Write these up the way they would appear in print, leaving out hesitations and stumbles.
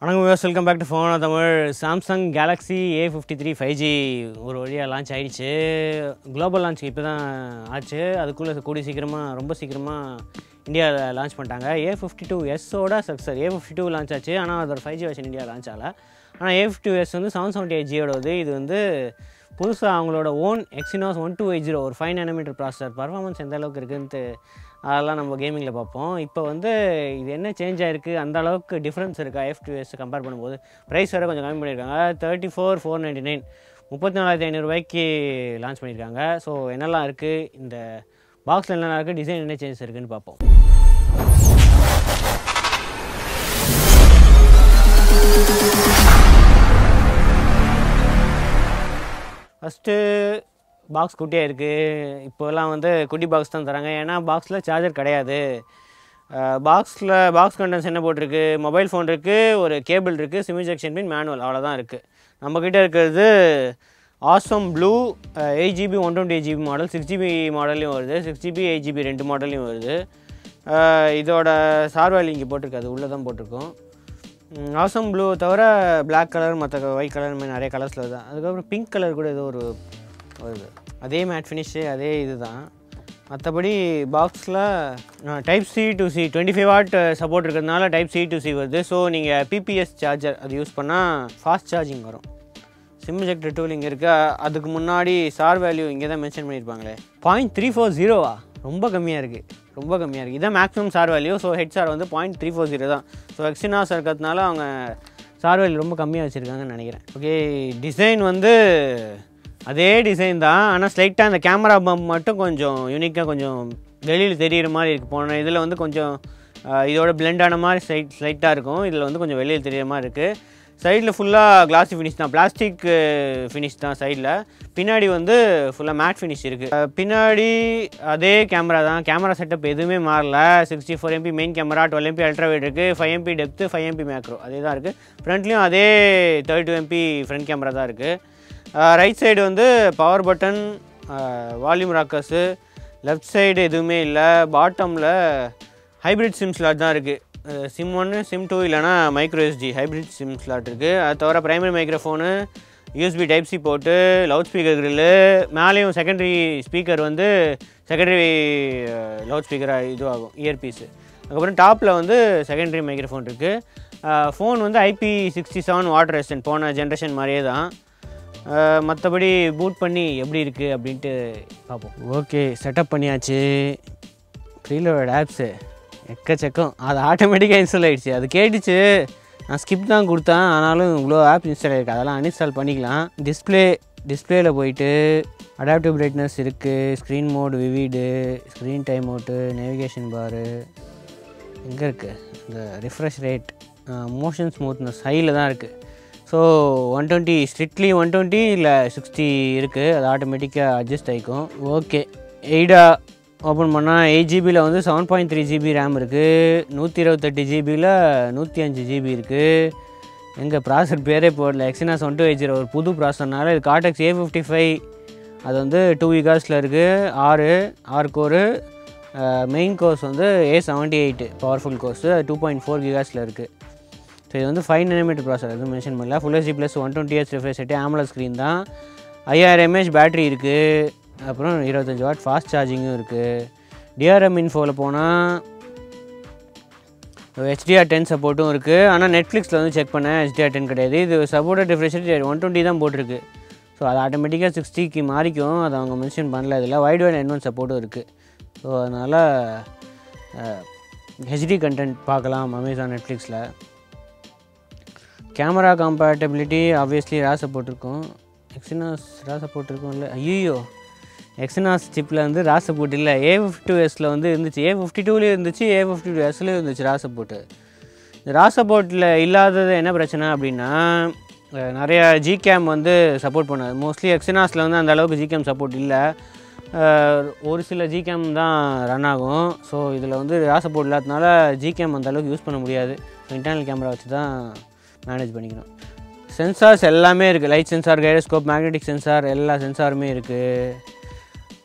Welcome back to phone Samsung Galaxy A53 5G ஒரு வழியா launch ஆயிடுச்சு குளோபல் லான்ச் இப்பதான் ஆச்சு அதுக்குள்ள கூடி சீக்கிரமா ரொம்ப சீக்கிரமா இந்தியால லான்ச் பண்ணிட்டாங்க A52s ஓட சக்சஸ் A52 லான்ச் ஆச்சு ஆனா அதோட 5G வெர்ஷன் இந்தியா லான்ச் ஆகல ஆனா A52s வந்து 778G ஓடது இது வந்து புதுசா அவங்களோட own Exynos 1280 ஒரு 5 nanometer processor performance எந்த அளவுக்கு இருக்குன்னு அதெல்லாம் நம்ம கேமிங்ல பாப்போம் இப்போ வந்து இது என்ன சேஞ்ச் ஆயிருக்கு அந்த அளவுக்கு டிஃபரன்ஸ் இருக்கா F2S கம்பேர் பண்ணும்போது பிரைஸ் வேற கொஞ்சம் கம்மி பண்ணிருக்காங்க 34499 34500 ரூபாய்க்கு லான்ச் பண்ணிருக்காங்க சோ என்னலாம் இருக்கு இந்த பாக்ஸ்ல என்னலாம் இருக்கு டிசைன் என்ன சேஞ்சஸ் இருக்குன்னு பாப்போம் ஃபர்ஸ்ட் பாக்ஸ் குட்டியா இருக்கு இப்போலாம் வந்து குட்டி பாக்ஸ் தான் தராங்க ஏனா பாக்ஸ்ல சார்ஜர் கிடையாது பாக்ஸ் கண்டென்ட்ஸ் என்ன போட்டுருக்கு மொபைல் ஃபோன் இருக்கு ஒரு கேபிள் இருக்கு சிம் இன்ஜெக்ஷன் பின் மேனுவல் அவ்வளவுதான் இருக்கு நம்ம கிட்ட இருக்குது awesome blue 8GB 128GB model 6GB மாடல்லையும் வருது 6GB 8GB ரெண்டு மாடல்லையும் வருது இதோட சார்வாலி இங்க போட்டுருக்கு அது உள்ள தான் போட்டுருக்கோம் ஆசம் ப்ளூ தவிர Black கலர் மத்த ஒயிட் கலர் மாதிரி நிறைய கலர்ஸ்ல வருது அதுக்கு அப்புறம் பிங்க் கலர் கூட ஏதோ ஒரு வருது அதே மேட் ஃபினிஷ் அதே இதுதான் மத்தபடி பாக்ஸ்ல type C to C 25 what support இருக்கிறதுனால டைப் C to C வருது சோ நீங்க PPS சார்ஜர் அது யூஸ் பண்ணா ஃபாஸ்ட் சார்ஜிங் வரும் சிம் இன்ஜெக்டர் டூல் இங்க இருக்கு அதுக்கு முன்னாடி சார் வேல்யூ இங்க தான் மென்ஷன் பண்ணிருப்பாங்களே 0.340 ரொம்ப கம்மியா இருக்கு இதான் maximum sir value so head sir வந்து 0.340 தான் சோ Exynos இருக்கிறதுனால அவங்க சார் வேல்யூ ரொம்ப கம்மியா வச்சிருக்காங்கன்னு நினைக்கிறேன் ஓகே டிசைன் வந்து அதே டிசைன் தான் ஆனா ஸ்லைட்டா அந்த கேமரா பம்ப் மட்டும் கொஞ்சம் யூனிக்கா கொஞ்சம் வெளியில தெரியுற மாதிரி இருக்கு போன இதுல வந்து கொஞ்சம் இதோட blend ஆன மாதிரி ஸ்லைட்டா இருக்கும் இதுல வந்து கொஞ்சம் வெளியில தெரியுற மாதிரி இருக்கு சைடுல ஃபுல்லா கிளாசி ஃபினிஷ் தான் பிளாஸ்டிக் ஃபினிஷ் தான் சைடுல பின்னாடி வந்து ஃபுல்லா மேட் ஃபினிஷ் இருக்கு பின்னாடி அதே கேமரா தான் கேமரா செட்டப் எதுவுமே மாறல 64MP main camera 12MP ultra wide இருக்கு 5MP டெப்த் 5MP மேக்ரோ அதே தான் இருக்கு ஃப்ரண்ட்லயும் அதே 32MP ஃப்ரண்ட் கேமரா தான் இருக்கு ரைட் சைடு வந்து power button volume Rockers left side எதுவுமே இல்ல பாட்டம்ல ஹைபிரிட் சிம் ஸ்லாட் தான் இருக்கு சிம் 1 சிம் 2 இல்லனா micro SD hybrid sim slot இருக்கு அது தவிர primary microphone USB type C port loud speaker grill மேலேயும் செகண்டரி ஸ்பீக்கர் வந்து செகண்டரி லவுட் ஸ்பீக்கரா இது ஆகும் இயர் பீஸ் அதுக்கு அப்புறம் டாப்ல வந்து செகண்டரி மைக்ரோஃபோன் இருக்கு ஃபோன் வந்து IP67 வாட்டர் ரெசிஸ்டன்ட் போன ஜெனரேஷன் மாதிரியே தான் மத்தபடி பூட் பண்ணி எப்படி இருக்கு அப்படினு பாப்போம் ஓகே செட்டப் பண்ணியாச்சு ப்ரீலோட் ஆப்ஸ் எக்கச்சக்கம் அது ஆட்டோமேட்டிக்கா இன்ஸ்டால் ஆயிடுச்சு அது கேட்டிச்சு நான் ஸ்கிப் தான் கொடுத்தேன் ஆனாலும் இவ்வளோ ஆப் இன்ஸ்டால் ஆயிருக்கு அதெல்லாம் அன்இன்ஸ்டால் பண்ணிக்கலாம் டிஸ்ப்ளேல போயிட்டு அடாப்டிவ் பிரைட்னஸ் இருக்கு screen mode vivid screen time out navigation bar எங்க இருக்கு இந்த ரிஃப்ரெஷ் ரேட் மோஷன் ஸ்மூத்னஸ் ஹைல தான் இருக்கு ஸோ 120 ஸ்ட்ரிக்ட்லி 120 இல்லை 60 இருக்குது அது ஆட்டோமேட்டிக்காக அட்ஜஸ்ட் ஆகிக்கும் ஓகே எய்டா ஓப்பன் பண்ணால் 8GBயில் வந்து 7.3GB ரேம் இருக்குது 128GBயில் 105GB இருக்குது எங்கள் ப்ராசர் பேரே போடல Exynos 1280 ஒரு புது ப்ராசர்னால இது Cortex A55 அது வந்து 2 GHz இருக்குது 6 கோரு மெயின் கோர்ஸ் வந்து A78 பவர்ஃபுல் கோர்ஸ் 2.4 GHz இருக்குது ஸோ இது வந்து 5 nanometer ப்ராசர் எதுவும் மென்ஷன் பண்ணல full HD plus 120Hz refresh rate AMOLED screen தான் 5000 mAh பேட்டரி இருக்குது அப்புறம் 25 வாட் ஃபாஸ்ட் சார்ஜிங்கும் இருக்குது DRM இன்ஃபோவில் போனால் HDR10 சப்போர்ட்டும் இருக்குது ஆனால் நெட்ஃப்ளிக்ஸில் வந்து செக் பண்ணேன் HDR10 கிடையாது இது சப்போர்ட்டட் refresh rate 120 தான் போட்டிருக்கு ஸோ அது ஆட்டோமேட்டிக்காக 60க்கு மாறிக்கும் அதை அவங்க மென்ஷன் பண்ணல இதில் வைட் வைட் N1 சப்போர்ட்டும் இருக்குது ஸோ அதனால் HD கண்டென்ட் பார்க்கலாம் அமேசான் நெட்ஃப்ளிக்ஸில் கேமரா கம்பேட்டபிலிட்டி ஆப்வியஸ்லி ரா சப்போர்ட் இருக்கும் Exynos ரா சப்போர்ட் இருக்கும் இல்லை ஐயோ Exynos சிப்பில் வந்து ரா சப்போர்ட் இல்லை A52sல வந்து இருந்துச்சு A52லேயும் இருந்துச்சு A52sலேயும் இருந்துச்சு ரா சப்போர்ட்டு ரா சப்போர்ட்டில் இல்லாதது என்ன பிரச்சனை அப்படின்னா நிறைய ஜிகேம் வந்து சப்போர்ட் பண்ணாது மோஸ்ட்லி Exynosல வந்து அந்த அளவுக்கு ஜிகேம் சப்போர்ட் இல்லை ஒரு சில ஜிகேம் தான் ரன் ஆகும் ஸோ இதில் வந்து ரா சப்போர்ட் இல்லாததுனால ஜிகேம் அந்த அளவுக்கு யூஸ் பண்ண முடியாது இன்டர்னல் கேமரா வச்சு தான் மேனேஜ் பண்ணிக்கணும் சென்சார்ஸ் எல்லாமே இருக்குது light sensor gyroscope magnetic sensor எல்லா சென்சாருமே இருக்குது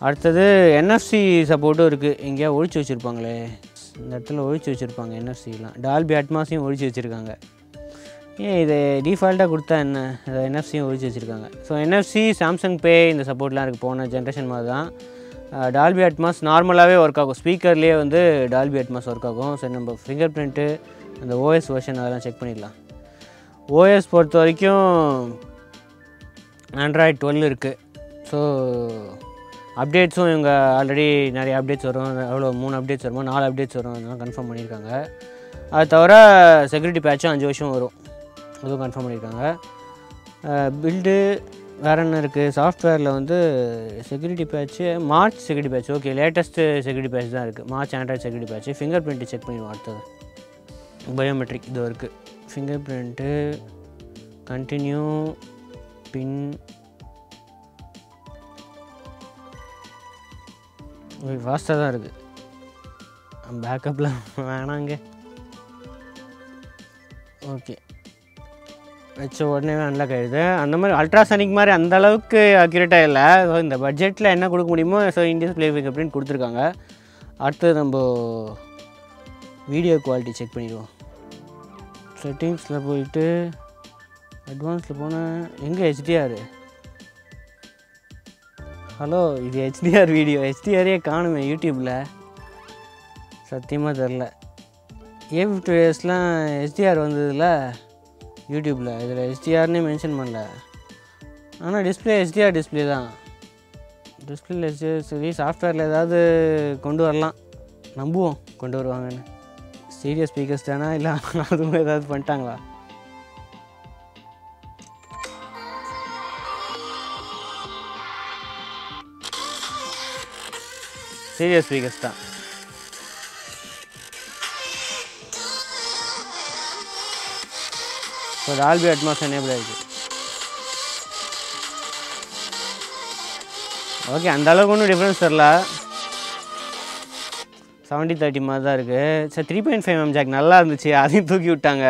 அடுத்தது NFC சப்போர்ட்டும் இருக்குது எங்கேயா ஒழிச்சு வச்சுருப்பாங்களே இந்த இடத்துல ஒழிச்சு வச்சுருப்பாங்க NFC எல்லாம் டால்பி அட்மாஸையும் ஒழிச்சு வச்சுருக்காங்க இது டிஃபால்ட்டாக கொடுத்தா என்ன, அதை என்எஃப்சியும் ஒழிச்சு வச்சுருக்காங்க. ஸோ என்எஃப்சி சாம்சங் பே இந்த சப்போர்ட்லாம் இருக்குது, போன ஜென்ரேஷன் மாதிரி தான். டால்பி அட்மாஸ் நார்மலாகவே ஒர்க் ஆகும், ஸ்பீக்கர்லேயே வந்து டால்பி அட்மாஸ் ஒர்க் ஆகும். ஸோ நம்ம ஃபிங்கர் பிரிண்ட்டு அந்த ஓஎஸ் வெர்ஷன் அதெல்லாம் செக் பண்ணிடலாம். ஓஎஸ் பொறுத்த வரைக்கும் ஆண்ட்ராய்டு 12 இருக்குது. ஸோ அப்டேட்ஸும் இவங்க ஆல்ரெடி நிறைய அப்டேட்ஸ் வரும், எவ்வளோ 3 அப்டேட்ஸ் வருமோ 4 அப்டேட்ஸ் வரும், அதெல்லாம் கன்ஃபார்ம் பண்ணியிருக்காங்க. அது தவிர செக்யூரிட்டி பேட்சும் 5 வருஷம் வரும், அதுவும் கன்ஃபார்ம் பண்ணியிருக்காங்க. பில்டு வேறு என்ன இருக்குது, சாஃப்ட்வேரில் வந்து security patch March security patch, okay latest security patch தான் இருக்குது, March Android security patch. Fingerprint check பண்ணிடுவோம். அடுத்தது பயோமெட்ரிக் இது இருக்குது, ஃபிங்கர் பிரிண்ட்டு கண்டினியூ பின் ஃபாஸ்ட்டாக தான் இருக்குது, பேக்கப்பில் வேணாங்க. ஓகே வச்ச உடனே அன்லாக் ஆகிடுது. அந்த மாதிரி அல்ட்ராசானிக் மாதிரி அந்த அளவுக்கு அக்யூரேட்டாக இல்லை. ஸோ இந்த பட்ஜெட்டில் என்ன கொடுக்க முடியுமோ so in display finger print கொடுத்துருக்காங்க. அடுத்தது நம்ம வீடியோ குவாலிட்டி செக் பண்ணிடுவோம். செட்டிங்ஸில் போயிட்டு அட்வான்ஸில் போனால் எங்கே ஹெச்டிஆர், ஹலோ இது ஹெச்டிஆர் வீடியோ, ஹெச்டிஆரே காணுமே யூடியூப்பில், சத்தியமாக தெரில. A53 ஹெச்டிஆர் வந்ததில்ல யூடியூப்பில், இதில் ஹெச்டிஆர்னே மென்ஷன் பண்ணல. ஆனால் டிஸ்பிளே ஹெச்டிஆர் டிஸ்பிளே தான், டிஸ்பிளேல ஹெச்டிஆர். சரி சாஃப்ட்வேரில் ஏதாவது கொண்டு வரலாம், நம்புவோம் கொண்டு வருவாங்கன்னு. ஸ்டீரியோ ஸ்பீக்கர்ஸ் தானே, இல்லை அதுவும் ஏதாவது பண்ணிட்டாங்களா? ஸ்டீரியோ ஸ்பீக்கர்ஸ் தான். ஸோ டால்பி அட்மாஸ் எனேபிள் ஆகிருக்கு. ஓகே அந்தளவுக்கு ஒன்றும் டிஃப்ரென்ஸ் தெரில, 70-30 மாதிரி தான் இருக்குது. சரி 3.5mm ஜாக் நல்லா இருந்துச்சு, அதையும் தூக்கி விட்டாங்க,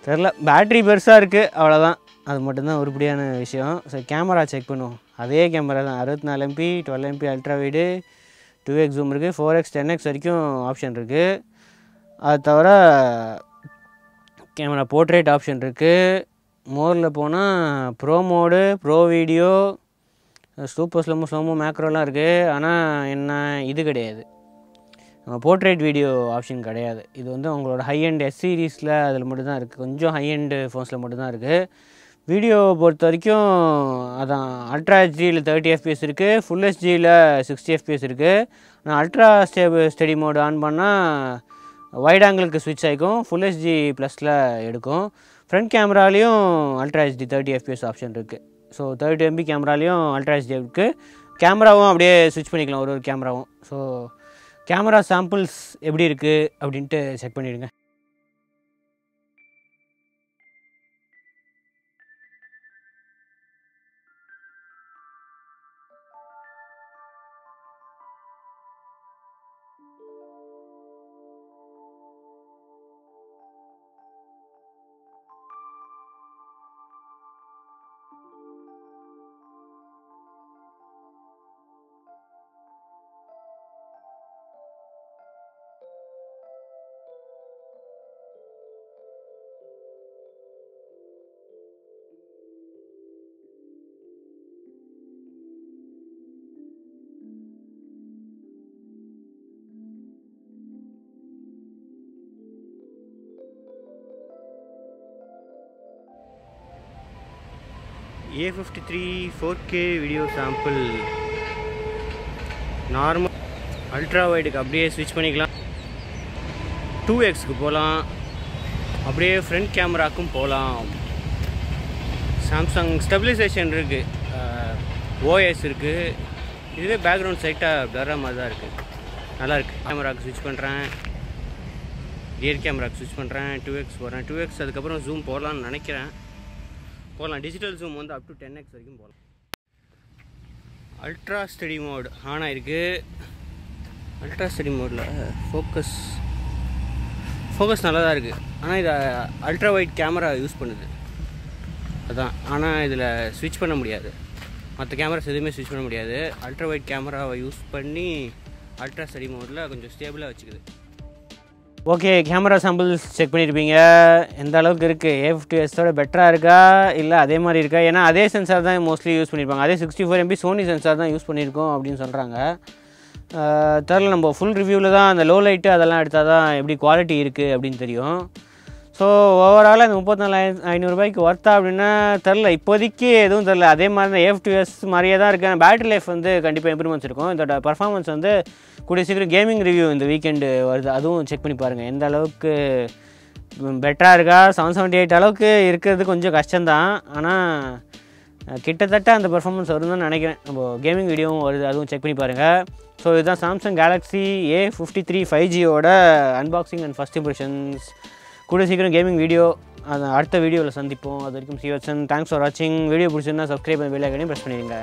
தெரில. பேட்ரி பெருசாக இருக்குது அவ்வளோதான், அது மட்டும்தான் உருப்படியான விஷயம். ஸோ கேமரா செக் பண்ணுவோம். அதே கேமரா தான், 64 MP 12 MP ultra wide, 2x zoom இருக்குது, 4x 10x வரைக்கும் ஆப்ஷன் இருக்குது. அது தவிர கேமரா போர்ட்ரேட் ஆப்ஷன் இருக்குது. மோரில் போனால் pro mode, pro video, super slomo மேக்ரோலாம் இருக்குது. ஆனால் என்ன இது கிடையாது, போர்ட்ரேட் வீடியோ ஆப்ஷன் கிடையாது. இது வந்து உங்களோட ஹை அண்ட் எஸ் சீரீஸில் அதில் மட்டும்தான் இருக்குது, கொஞ்சம் ஹை அண்டு ஃபோன்ஸில் மட்டும்தான் இருக்குது. வீடியோ பொறுத்த வரைக்கும் அதான் அல்ட்ரா ஹெச்டியில் 30 FPS இருக்குது, ஃபுல் ஹெச்டியில் 60 FPS இருக்குது. நான் அல்ட்ரா ஸ்டடி மோடு ஆன் பண்ணால் வைட் ஆங்கிளுக்கு ஸ்விட்ச் ஆகிக்கும், ஃபுல் ஹெச்டி ப்ளஸில் எடுக்கும். ஃப்ரண்ட் கேமராலேயும் அல்ட்ரா ஹெச்டி 30 FPS ஆப்ஷன் இருக்குது. ஸோ 30 MP கேமராலேயும் அல்ட்ரா ஹெச்டி இருக்குது. கேமராவும் அப்படியே ஸ்விட்ச் பண்ணிக்கலாம், ஒரு கேமராவும். ஸோ கேமரா சாம்பிள்ஸ் எப்படி இருக்குது அப்படின்ட்டு செக் பண்ணிவிடுங்க. A53 4K video sample normal ultra வைடுக்கு அப்படியே ஸ்விட்ச் பண்ணிக்கலாம். 2xக்கு போகலாம், அப்படியே ஃப்ரண்ட் கேமராக்கும் போகலாம். சாம்சங் ஸ்டெபிலைசேஷன் இருக்குது, ஓஎஸ் இருக்குது. இதுவே பேக்ரவுண்ட் சைட்டாக பிளர்ற மாதிரி தான் இருக்குது, நல்லாயிருக்கு. கேமராவுக்கு ஸ்விட்ச் பண்ணுறேன், ரியர் கேமராவுக்கு ஸ்விட்ச் பண்ணுறேன், 2x போகிறேன். 2x அதுக்கப்புறம் ஜூம் போகலான்னு நினைக்கிறேன், போகலாம். டிஜிட்டல் ஜூம் வந்து அப் டு 10x வரைக்கும் போகலாம். அல்ட்ரா ஸ்டடி மோட் ஆன் ஆகிருக்கு. அல்ட்ரா ஸ்டடி மோடில் ஃபோக்கஸ் நல்லா தான் இருக்குது. ஆனால் இதை அல்ட்ரா வைட் கேமரா யூஸ் பண்ணுது அதான். ஆனால் இதில் ஸ்விட்ச் பண்ண முடியாது, மற்ற கேமராஸ் எதுவுமே ஸ்விட்ச் பண்ண முடியாது. அல்ட்ரா வைட் கேமராவை யூஸ் பண்ணி அல்ட்ரா ஸ்டடி மோடில் கொஞ்சம் ஸ்டேபிளாக வச்சுக்குது. ஓகே, கேமரா சாம்பிள்ஸ் செக் பண்ணியிருப்பீங்க. எந்த அளவுக்கு இருக்குது, A50s பெட்டராக இருக்கா இல்லை அதே மாதிரி இருக்கா? ஏன்னா அதே சென்சார் தான் மோஸ்ட்லி யூஸ் பண்ணியிருப்பாங்க. அதே 64 MB சோனி சென்சார் தான் யூஸ் பண்ணியிருக்கோம் அப்படின்னு சொல்கிறாங்க. தெரில, நம்ம ஃபுல் ரிவ்யூவில் தான் அந்த லோ லைட்டு அதெல்லாம் எடுத்தால் தான் எப்படி குவாலிட்டி இருக்குது அப்படின்னு தெரியும். ஸோ ஓவராலாக இந்த 34,500 ஒர்த்தா அப்படின்னா தெரில, இப்போதைக்கு எதுவும் தெரில. அதே மாதிரி தான் A50s மாதிரியே தான் இருக்குது. பேட்டரி லைஃப் வந்து கண்டிப்பாக இம்ப்ரூவ்மெண்ட்ஸ் இருக்கும். இதோட பர்ஃபார்மன்ஸ் வந்து கூடிய சீக்கிரம் கேமிங் ரிவ்யூ இந்த வீக்கெண்டு வருது, அதுவும் செக் பண்ணி பாருங்கள் எந்த அளவுக்கு பெட்டராக இருக்கா. 778 அளவுக்கு இருக்கிறது கொஞ்சம் கஷ்டம்தான், ஆனால் கிட்டத்தட்ட அந்த பர்ஃபார்மன்ஸ் வரும்னு தான் நினைக்கிறேன். நம்ம கேமிங் வீடியோவும் வருது, அதுவும் செக் பண்ணி பாருங்கள். ஸோ இதுதான் சாம்சங் கேலக்ஸி A53 5Gயோட அன்பாக்சிங் அண்ட் ஃபஸ்ட் இம்ப்ரெஷன்ஸ். கூட சீக்கிரம் கேமிங் வீடியோ அதை அடுத்த வீடியோவில் சந்திப்போம். அது வரைக்கும் see you soon. Thanks for வாட்சிங். வீடியோ பிடிச்சிருந்தா சப்ஸ்கிரைப் பண்ணி பெல் ஐகானையும் ப்ரெஸ் பண்ணிடுங்க.